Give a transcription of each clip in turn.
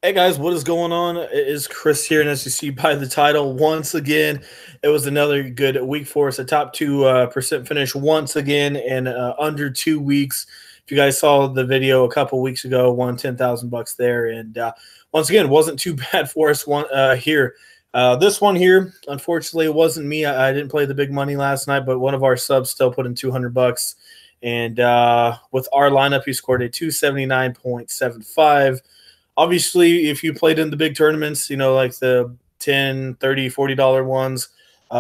Hey guys, what is going on? It is Chris here, and as you see by the title, once again, it was another good week for us. A top 2% finish once again in under 2 weeks. If you guys saw the video a couple weeks ago, won $10,000 there, and once again, wasn't too bad for us here. This one here, unfortunately, it wasn't me. I didn't play the big money last night, but one of our subs still put in $200, and with our lineup, he scored a 279.75. Obviously, if you played in the big tournaments, like the 10, 30, $40 ones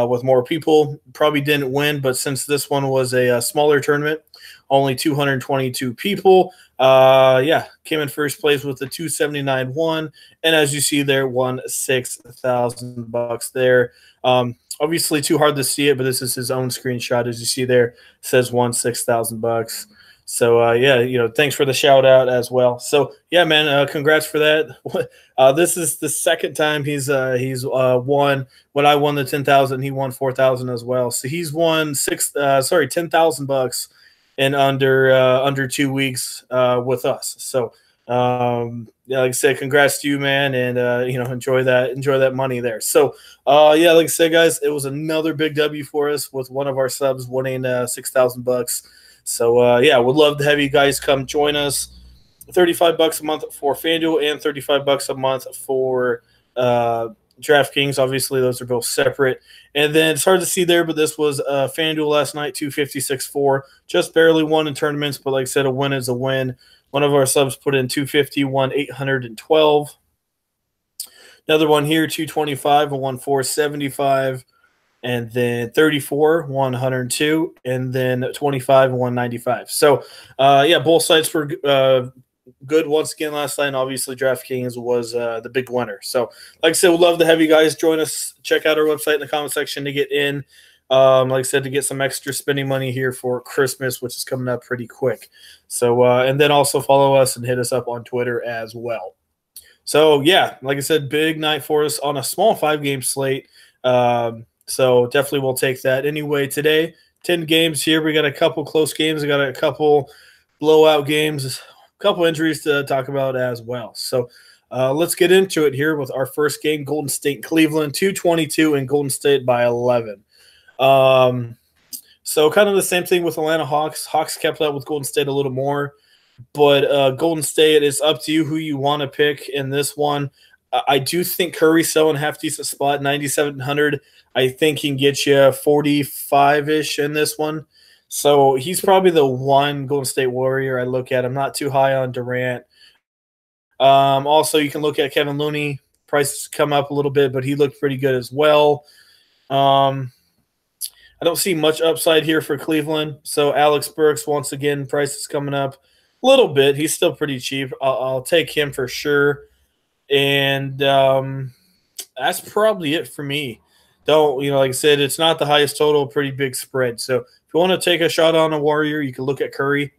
with more people, probably didn't win. But since this one was a smaller tournament, only 222 people, yeah, came in first place with the 279 and as you see there, won $6,000 there. Obviously, too hard to see it, but this is his own screenshot. As you see there, it says won $6,000. So yeah, thanks for the shout out as well. So yeah, man, congrats for that. This is the second time he's won. When I won the 10,000, he won 4,000 as well. So he's won $10,000 in under 2 weeks with us. So yeah, like I said, congrats to you, man, and enjoy that money there. So yeah, like I said, guys, it was another big W for us with one of our subs winning $6,000. So yeah, would love to have you guys come join us. $35 a month for Fanduel and $35 a month for DraftKings. Obviously, those are both separate. And then it's hard to see there, but this was Fanduel last night, 256.4. Just barely won in tournaments, but like I said, a win is a win. One of our subs put in 250, won 812. Another one here, 225, won 475. And then 34, 102, and then 25, 195. So, yeah, both sides were good once again last night. And obviously, DraftKings was the big winner. So, like I said, we'd love to have you guys join us. Check out our website in the comment section to get in. Like I said, to get some extra spending money here for Christmas, which is coming up pretty quick. So, and then also follow us and hit us up on Twitter as well. So, yeah, like I said, big night for us on a small 5-game slate. So definitely we'll take that. Anyway, today, 10 games here. We got a couple close games. We got a couple blowout games, a couple injuries to talk about as well. So let's get into it here with our first game, Golden State Cleveland, 222 and Golden State by 11. So kind of the same thing with Atlanta Hawks. Hawks kept up with Golden State a little more. But Golden State, it's up to you who you want to pick in this one. I do think Curry's still in a half-decent spot, 9,700. I think he can get you 45-ish in this one. So he's probably the one Golden State Warrior I look at. I'm not too high on Durant. Also, you can look at Kevin Looney. Prices come up a little bit, but he looked pretty good as well. I don't see much upside here for Cleveland. So Alex Burks, once again, prices coming up a little bit. He's still pretty cheap. I'll take him for sure. And that's probably it for me. Don't, like I said, it's not the highest total, pretty big spread. So if you want to take a shot on a Warrior, you can look at Curry.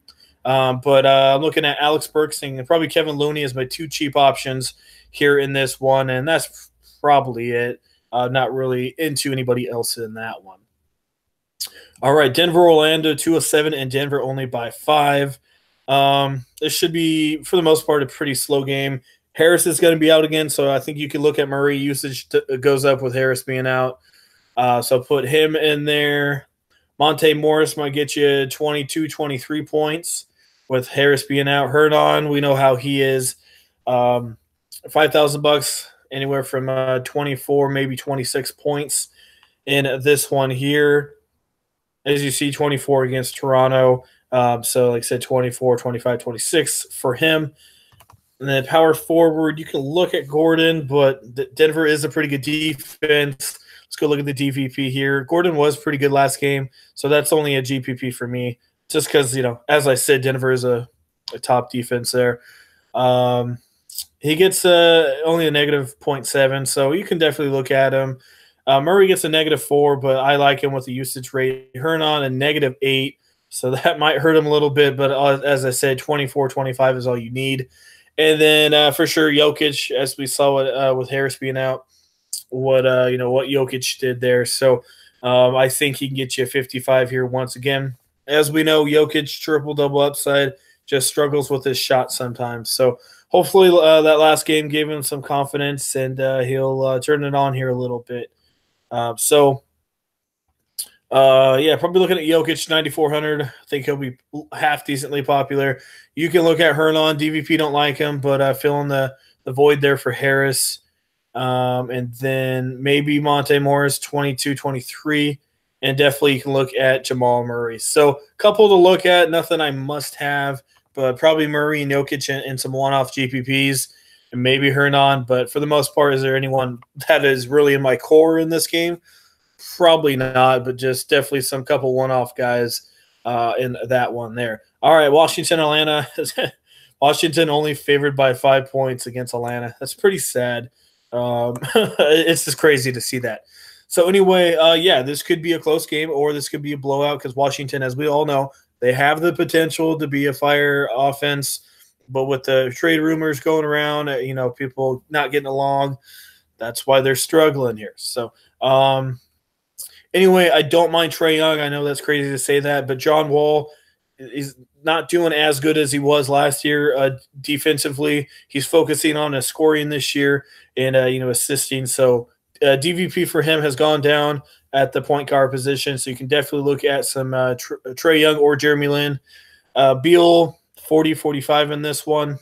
But I'm looking at Alex Burks and probably Kevin Looney as my two cheap options here in this one. And that's probably it. Not really into anybody else in that one. All right, Denver, Orlando, 207, and Denver only by 5. This should be, for the most part, a pretty slow game. Harris is going to be out again, so I think you can look at Murray. Usage goes up with Harris being out. So put him in there. Monte Morris might get you 22, 23 points with Harris being out. Hernan, we know how he is. $5,000, anywhere from 24, maybe 26 points in this one here. As you see, 24 against Toronto. So like I said, 24, 25, 26 for him. And then power forward, you can look at Gordon, but Denver is a pretty good defense. Let's go look at the DVP here. Gordon was pretty good last game, so that's only a GPP for me. Just because, as I said, Denver is a top defense there. He gets only a negative 0.7, so you can definitely look at him. Murray gets a -4, but I like him with the usage rate. Hernan a -8, so that might hurt him a little bit, but as I said, 24, 25 is all you need. And then for sure, Jokic, as we saw with Harris being out, what Jokic did there. So I think he can get you a 55 here once again. As we know, Jokic triple-double upside. just struggles with his shot sometimes. So hopefully that last game gave him some confidence, and he'll turn it on here a little bit. Yeah, probably looking at Jokic 9,400. I think he'll be half decently popular. You can look at Hernan. DVP don't like him, but filling the void there for Harris. And then maybe Monte Morris 22, 23. And definitely you can look at Jamal Murray. So a couple to look at, nothing I must have, but probably Murray and Jokic and some one-off GPPs and maybe Hernan. But for the most part, is there anyone that is really in my core in this game? Probably not, but just definitely some couple one-off guys in that one there. All right, Washington, Atlanta. Washington only favored by 5 points against Atlanta. That's pretty sad. It's just crazy to see that. So anyway, yeah, this could be a close game or this could be a blowout because Washington, as we all know, they have the potential to be a fire offense. But with the trade rumors going around, people not getting along, that's why they're struggling here. So anyway, I don't mind Trae Young. I know that's crazy to say that, but John Wall is not doing as good as he was last year defensively. He's focusing on scoring this year and assisting. So DVP for him has gone down at the point guard position. So you can definitely look at some Trae Young or Jeremy Lin. Beal 40, 45 in this one.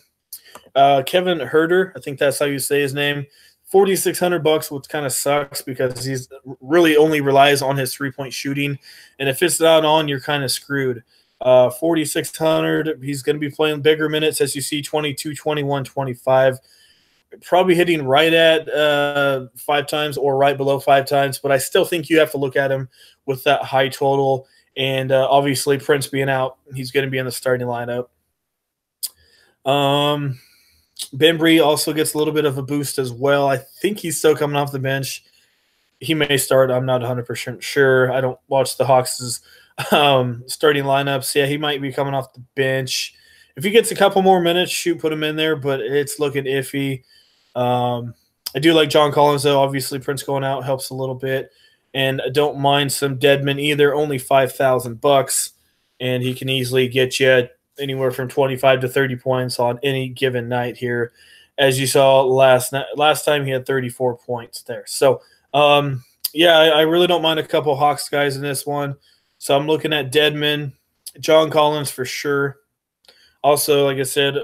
Kevin Herter, I think that's how you say his name. $4,600, which kind of sucks because he's really only relies on his 3-point shooting, and if it's not on, you're kind of screwed. 4,600. He's going to be playing bigger minutes, as you see, 22, 21, 25. Probably hitting right at 5 times or right below 5 times, but I still think you have to look at him with that high total. And obviously, Prince being out, he's going to be in the starting lineup. Bembry also gets a little bit of a boost as well. I think he's still coming off the bench. He may start. I'm not 100% sure. I don't watch the Hawks' starting lineups. Yeah, he might be coming off the bench. If he gets a couple more minutes, put him in there, but it's looking iffy. I do like John Collins, though. Obviously, Prince going out helps a little bit. And I don't mind some Deadman either, only $5,000. And he can easily get you anywhere from 25 to 30 points on any given night here. As you saw last time, he had 34 points there. So, yeah, I really don't mind a couple Hawks guys in this one. So I'm looking at Deadman, John Collins for sure. Also, like I said,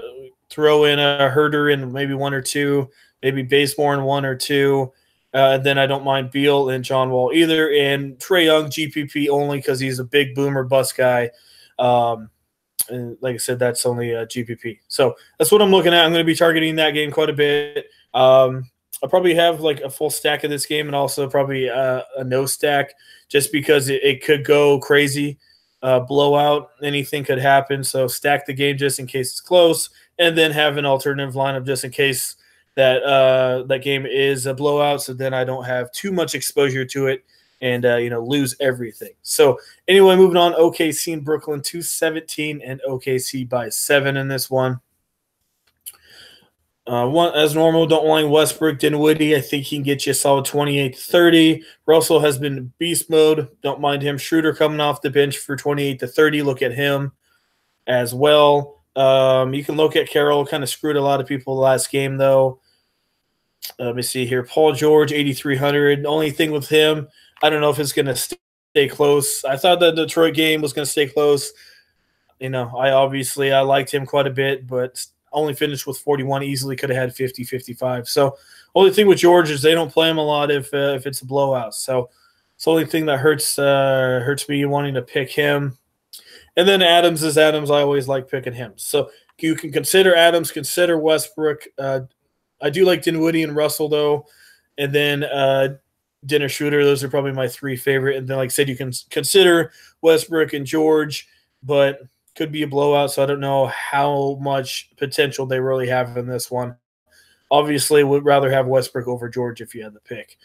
throw in a Herder in maybe 1 or 2, maybe Bazemore in 1 or 2. Then I don't mind Beal and John Wall either. And Trae Young, GPP only because he's a big boomer bust guy. And like I said, that's only a GPP. So that's what I'm looking at. I'm going to be targeting that game quite a bit. I'll probably have like a full stack of this game and also probably a no stack just because it could go crazy. Blowout, anything could happen. So stack the game just in case it's close and then have an alternative lineup just in case that that game is a blowout. So then I don't have too much exposure to it and lose everything. So anyway, moving on, OKC and Brooklyn 217 and OKC by 7 in this one. One as normal, don't mind Westbrook, Dinwiddie. I think he can get you a solid 28 to 30. Russell has been beast mode. Don't mind him. Schroeder coming off the bench for 28 to 30. Look at him as well. You can look at Carroll. Kind of screwed a lot of people last game though. Let me see here. Paul George 8,300. The only thing with him, I don't know if it's going to stay close. I thought the Detroit game was going to stay close. I liked him quite a bit, but only finished with 41. Easily could have had 50, 55. So only thing with George is they don't play him a lot if it's a blowout. So it's the only thing that hurts me wanting to pick him. And then Adams is Adams. I always like picking him. So you can consider Adams, consider Westbrook. I do like Dinwiddie and Russell, though. And then Dennis Schroeder. Those are probably my 3 favorite. And then, like I said, you can consider Westbrook and George, but could be a blowout, so I don't know how much potential they really have in this one. Obviously, would rather have Westbrook over George if you had the pick.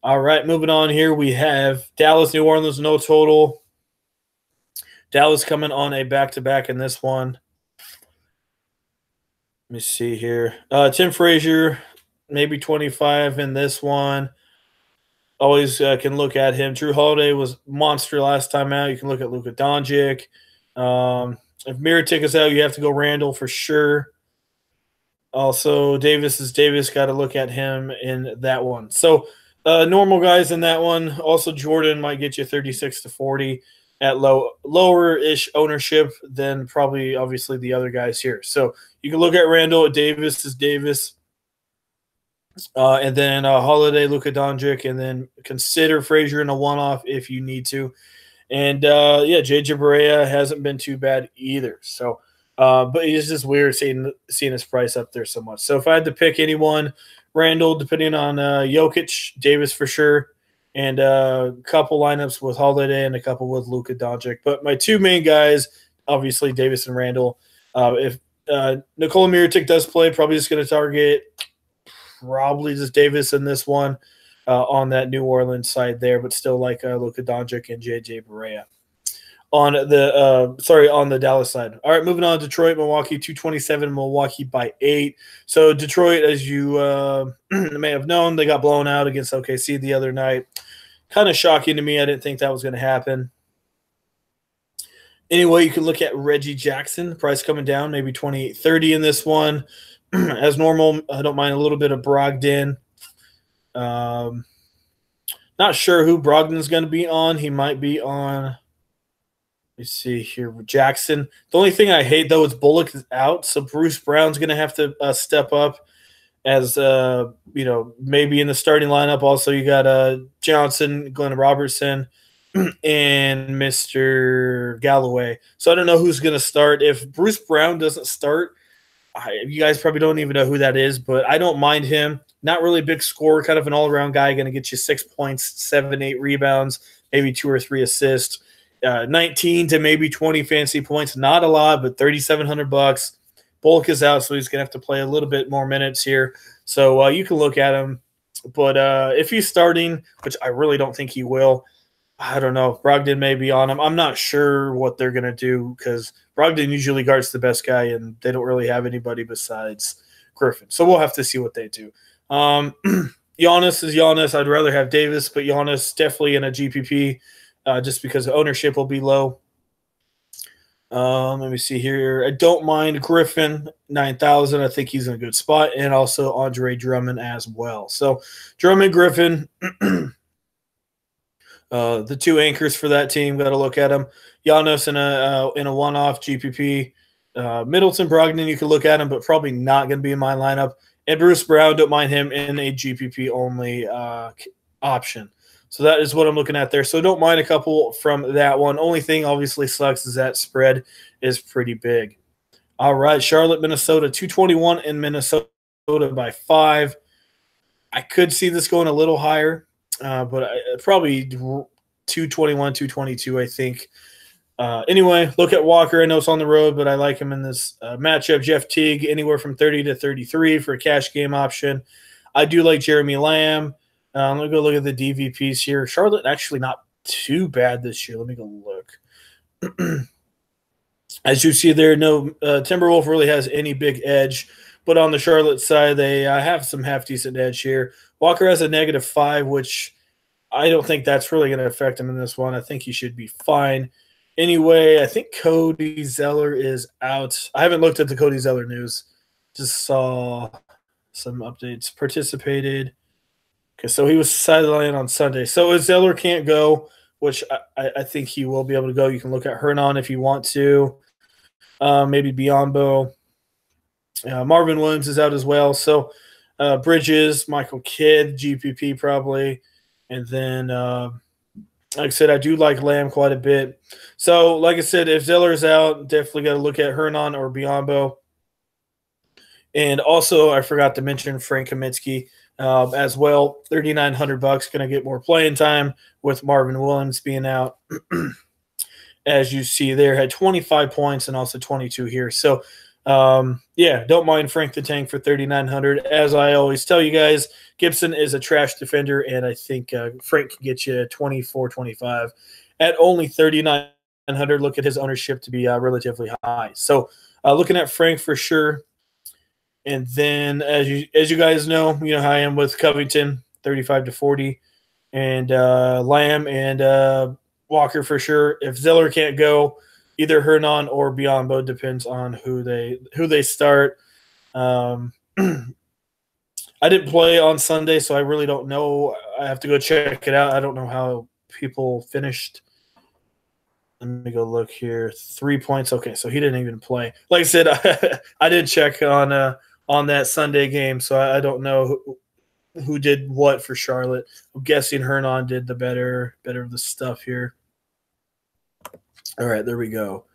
All right, moving on here, we have Dallas, New Orleans, no total. Dallas coming on a back-to-back in this one. Let me see here. Tim Frazier, maybe 25 in this one. Always can look at him. Drew Holiday was monster last time out. You can look at Luka Doncic. If Mirotic is out, you have to go Randall for sure. Also, Davis is Davis. Got to look at him in that one. So, normal guys in that one. Also, Jordan might get you 36 to 40 at lower-ish ownership than probably, obviously, the other guys here. So, you can look at Randall. Davis is Davis. And then Holiday, Luka Doncic, and then consider Frazier in a one-off if you need to. And, yeah, JJ Barea hasn't been too bad either. So, but it's just weird seeing his price up there so much. So if I had to pick anyone, Randall, depending on Jokic, Davis for sure, and a couple lineups with Holiday and a couple with Luka Doncic. But my two main guys, obviously Davis and Randall. If Nikola Mirotic does play, probably just going to target probably just Davis in this one on that New Orleans side there, but still like Luka Doncic and JJ Barea on the Dallas side. All right, moving on. Detroit, Milwaukee, 227, Milwaukee by 8. So Detroit, as you may have known, they got blown out against OKC the other night. Kind of shocking to me. I didn't think that was going to happen. Anyway, you can look at Reggie Jackson, price coming down, maybe 28-30 in this one. As normal, I don't mind a little bit of Brogdon. Not sure who Brogdon's going to be on. He might be on, let's see here, Jackson. The only thing I hate, though, is Bullock is out, so Bruce Brown's going to have to step up as, maybe in the starting lineup. Also, you got Johnson, Glenn Robertson, and Mr. Galloway. So I don't know who's going to start. If Bruce Brown doesn't start, you guys probably don't even know who that is, but I don't mind him. Not really a big scorer, kind of an all-around guy, going to get you 6 points, 7, 8 rebounds, maybe 2 or 3 assists, 19 to maybe 20 fantasy points. Not a lot, but $3,700. Bullock is out, so he's going to have to play a little bit more minutes here. So you can look at him. But if he's starting, which I really don't think he will, I don't know. Brogdon may be on him. I'm not sure what they're going to do because Brogdon usually guards the best guy, and they don't really have anybody besides Griffin. So we'll have to see what they do. Giannis is Giannis. I'd rather have Davis, but Giannis definitely in a GPP just because ownership will be low. Let me see here. I don't mind Griffin, 9,000. I think he's in a good spot, and also Andre Drummond as well. So Drummond, Griffin, the two anchors for that team. Got to look at them. Giannis in a one-off GPP. Middleton, Brogdon, you can look at him, but probably not going to be in my lineup. And Bruce Brown, don't mind him in a GPP only option. So that is what I'm looking at there. So don't mind a couple from that one. Only thing obviously sucks is that spread is pretty big. All right, Charlotte, Minnesota, 221 in Minnesota by 5. I could see this going a little higher, but probably 221, 222, I think. Anyway, look at Walker. I know it's on the road, but I like him in this matchup. Jeff Teague, anywhere from 30 to 33 for a cash game option. I do like Jeremy Lamb. Let me go look at the DVPs here. Charlotte actually not too bad this year. Let me go look. As you see there, no Timberwolf really has any big edge, but on the Charlotte side, they have some half-decent edge here. Walker has a -5, which I don't think that's really going to affect him in this one. I think he should be fine. Anyway, I think Cody Zeller is out. I haven't looked at the Cody Zeller news. Just saw some updates. Participated. Okay, so he was sidelined on Sunday. So if Zeller can't go, which I think he will be able to go, you can look at Hernan if you want to. Maybe Biyombo. Marvin Williams is out as well. So Bridges, Michael Kidd, GPP probably. And then like I said, I do like Lamb quite a bit. So, like I said, if Zeller's out, definitely got to look at Hernan or Biyombo. And also, I forgot to mention Frank Kaminsky as well. $3,900, going to get more playing time with Marvin Williams being out. As you see there, had 25 points and also 22 here. So, yeah, don't mind Frank the Tank for $3,900. As I always tell you guys, Gibson is a trash defender, and I think Frank can get you 24, 25 at only $3,900. Look at his ownership to be relatively high. So, looking at Frank for sure. And then, as you guys know how I am with Covington, 35 to 40, and Lamb and Walker for sure. If Zeller can't go, either Hernan or Biombo, depends on who they start. I didn't play on Sunday, so I really don't know. I have to go check it out. I don't know how people finished. Let me go look here. 3 points. Okay, so he didn't even play. Like I said, I did check on that Sunday game, so I don't know who did what for Charlotte. I'm guessing Hernan did the better of the stuff here. All right, there we go.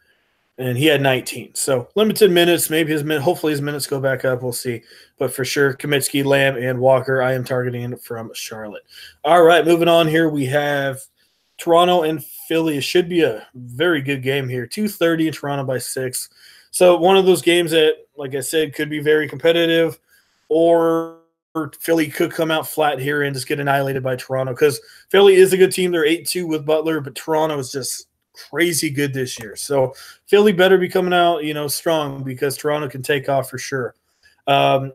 And he had 19. So limited minutes. Maybe hopefully his minutes go back up. We'll see. But for sure, Kamitsky, Lamb, and Walker, I am targeting from Charlotte. All right, moving on here. We have Toronto and Philly. It should be a very good game here. 2:30 in Toronto by 6. So one of those games that, like I said, could be very competitive, or Philly could come out flat here and just get annihilated by Toronto, because Philly is a good team. They're 8-2 with Butler, but Toronto is just crazy good this year. So Philly better be coming out, strong, because Toronto can take off for sure. I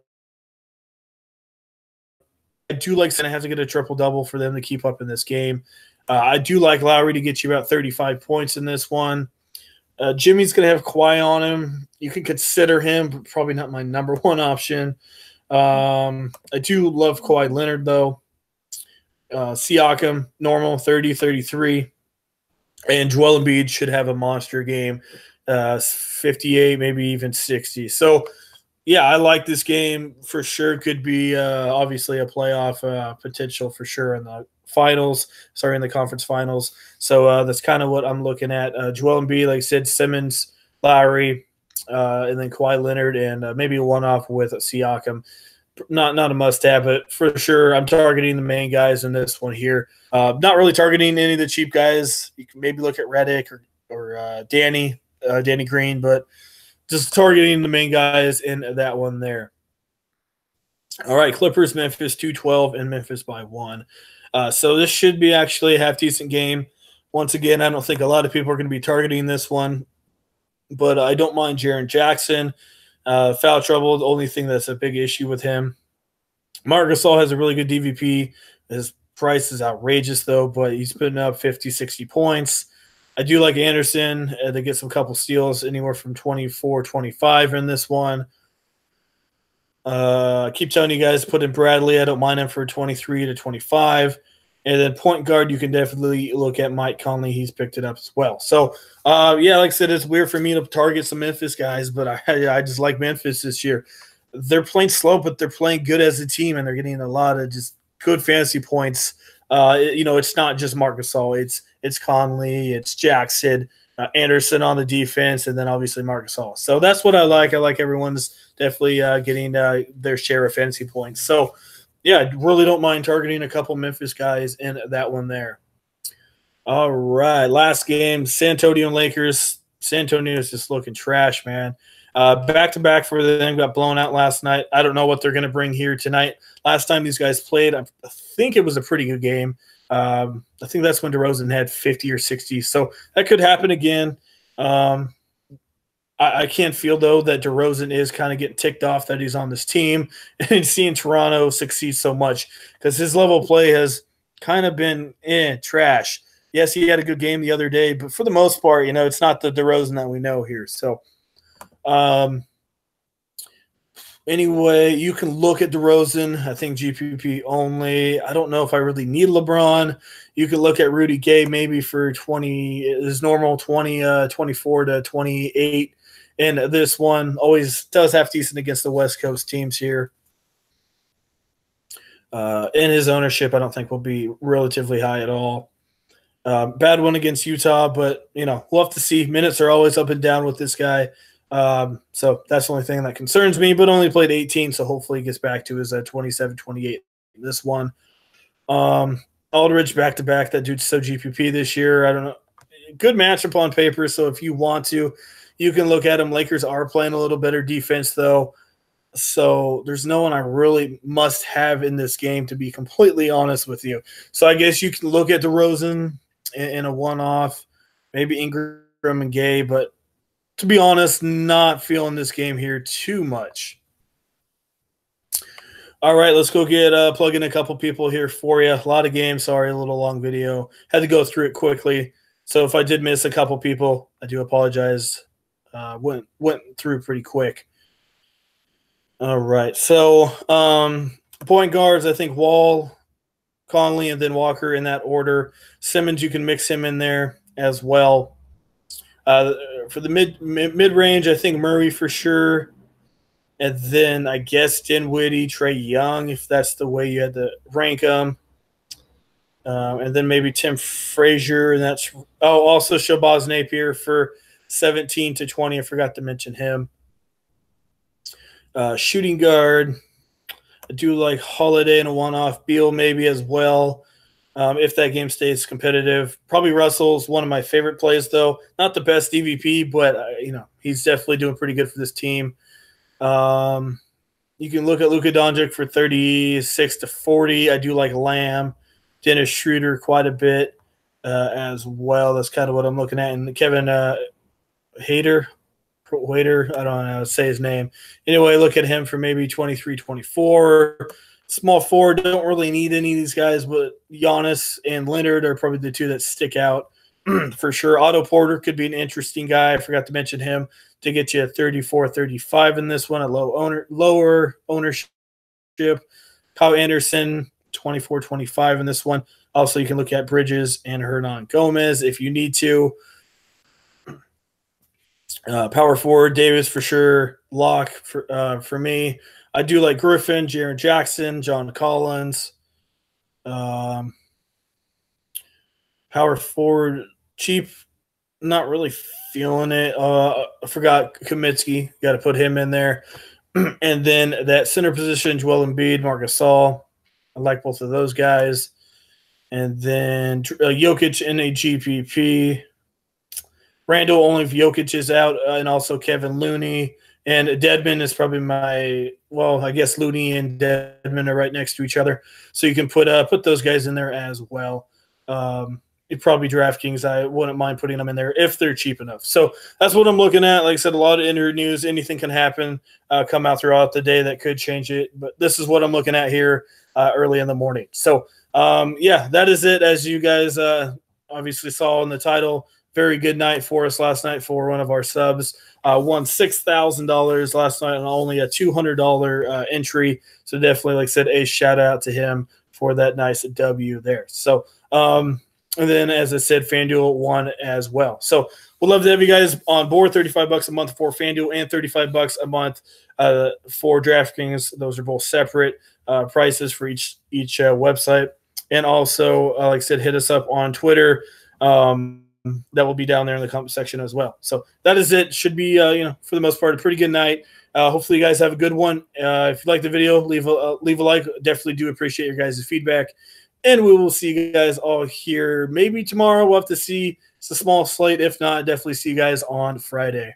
do like Santa have to get a triple-double for them to keep up in this game. I do like Lowry to get you about 35 points in this one. Jimmy's going to have Kawhi on him. You can consider him, but probably not my number one option. I do love Kawhi Leonard, though. Siakam, normal, 30, 33. And Joel Embiid should have a monster game, 58, maybe even 60. So, yeah, I like this game for sure. Could be obviously a playoff potential for sure in the finals. Sorry, in the conference finals. So that's kind of what I'm looking at. Joel Embiid, like I said, Simmons, Lowry, and then Kawhi Leonard, and maybe a one-off with Siakam. Not a must-have, but for sure I'm targeting the main guys in this one here. Not really targeting any of the cheap guys. You can maybe look at Redick or Danny Green, but just targeting the main guys in that one there. All right, Clippers, Memphis, 2-12, and Memphis by 1. So this should be actually a half-decent game. Once again, I don't think a lot of people are going to be targeting this one, but I don't mind Jaren Jackson. Foul trouble, the only thing that's a big issue with him. Marc Gasol has a really good DVP. His price is outrageous, though, but he's putting up 50, 60 points. I do like Anderson to get some couple steals, anywhere from 24, 25 in this one. I keep telling you guys, put in Bradley. I don't mind him for 23 to 25. And then point guard, you can definitely look at Mike Conley. He's picked it up as well. So, yeah, like I said, it's weird for me to target some Memphis guys, but I just like Memphis this year. They're playing slow, but they're playing good as a team, and they're getting a lot of just good fantasy points. It's not just Marc Gasol. It's Conley, it's Jackson, Anderson on the defense, and then obviously Marc Gasol. So that's what I like. I like everyone's definitely getting their share of fantasy points. So, yeah, I really don't mind targeting a couple Memphis guys in that one there. All right, last game, San Antonio and Lakers. San Antonio is just looking trash, man. Back-to-back for them, got blown out last night. I don't know what they're going to bring here tonight. Last time these guys played, I think it was a pretty good game. I think that's when DeRozan had 50 or 60. So that could happen again. I can't feel, though, that DeRozan is kind of getting ticked off that he's on this team and seeing Toronto succeed so much, because his level of play has kind of been trash. Yes, he had a good game the other day, but for the most part, it's not the DeRozan that we know here. So, anyway, you can look at DeRozan. I think GPP only. I don't know if I really need LeBron. You can look at Rudy Gay maybe for 20, his normal 24 to 28. And this one always does half decent against the West Coast teams here. And his ownership, I don't think, will be relatively high at all. Bad one against Utah, but, we'll have to see. Minutes are always up and down with this guy. So that's the only thing that concerns me, but only played 18, so hopefully he gets back to his 27, 28 this one. Aldridge back-to-back. That dude's so GPP this year. I don't know. Good matchup on paper, so if you want to, you can look at him. Lakers are playing a little better defense, though. So there's no one I really must have in this game, to be completely honest with you. So I guess you can look at DeRozan in a one-off, maybe Ingram and Gay, but to be honest, not feeling this game here too much. All right, let's go get plug in a couple people here for you. A lot of games. Sorry, a little long video. Had to go through it quickly. So if I did miss a couple people, I do apologize. Went through pretty quick. All right. So point guards, I think Wall, Conley, and then Walker in that order. Simmons, you can mix him in there as well. For the mid range, I think Murray for sure. And then I guess Dinwiddie, Trae Young, if that's the way you had to rank them. And then maybe Tim Frazier, and that's also Shabazz Napier for 17 to 20. I forgot to mention him. Shooting guard, I do like Holiday and a one-off. Beal maybe as well, if that game stays competitive. Probably Russell's one of my favorite plays, though. Not the best DVP, but he's definitely doing pretty good for this team. You can look at Luka Doncic for 36 to 40. I do like Lamb. Dennis Schroeder quite a bit as well. That's kind of what I'm looking at. And Kevin Hader, I don't know how to say his name. Anyway, look at him for maybe 23, 24. Small forward, don't really need any of these guys, but Giannis and Leonard are probably the two that stick out for sure. Otto Porter could be an interesting guy. I forgot to mention him to get you a 34, 35 in this one, a lower ownership. Kyle Anderson, 24, 25 in this one. Also, you can look at Bridges and Hernan Gomez if you need to. Power forward, Davis for sure. Lock for me. I do like Griffin, Jaren Jackson, John Collins. Power forward, cheap, not really feeling it. I forgot Kaminsky. Got to put him in there. And then that center position, Joel Embiid, Marc Gasol. I like both of those guys. And then Jokic in a GPP. Randall only if Jokic is out, and also Kevin Looney. And Dedmon is probably I guess Looney and Dedmon are right next to each other. So you can put those guys in there as well. It'd probably DraftKings. I wouldn't mind putting them in there if they're cheap enough. So that's what I'm looking at. Like I said, a lot of injury news. Anything can happen, come out throughout the day that could change it. But this is what I'm looking at here early in the morning. So, that is it. As you guys obviously saw in the title, very good night for us last night for one of our subs. Won $6,000 last night on only a $200 entry. So definitely, like I said, a shout out to him for that nice W there. So, and then, as I said, Fanduel won as well. So we'd love to have you guys on board. $35 a month for Fanduel and $35 a month for DraftKings. Those are both separate prices for each website. And also, like I said, hit us up on Twitter. That will be down there in the comment section as well. So that is it. Should be, for the most part, a pretty good night. Hopefully you guys have a good one. If you like the video, leave a like. Definitely do appreciate your guys' feedback. And we will see you guys all here maybe tomorrow. We'll have to see. It's a small slate. If not, definitely see you guys on Friday.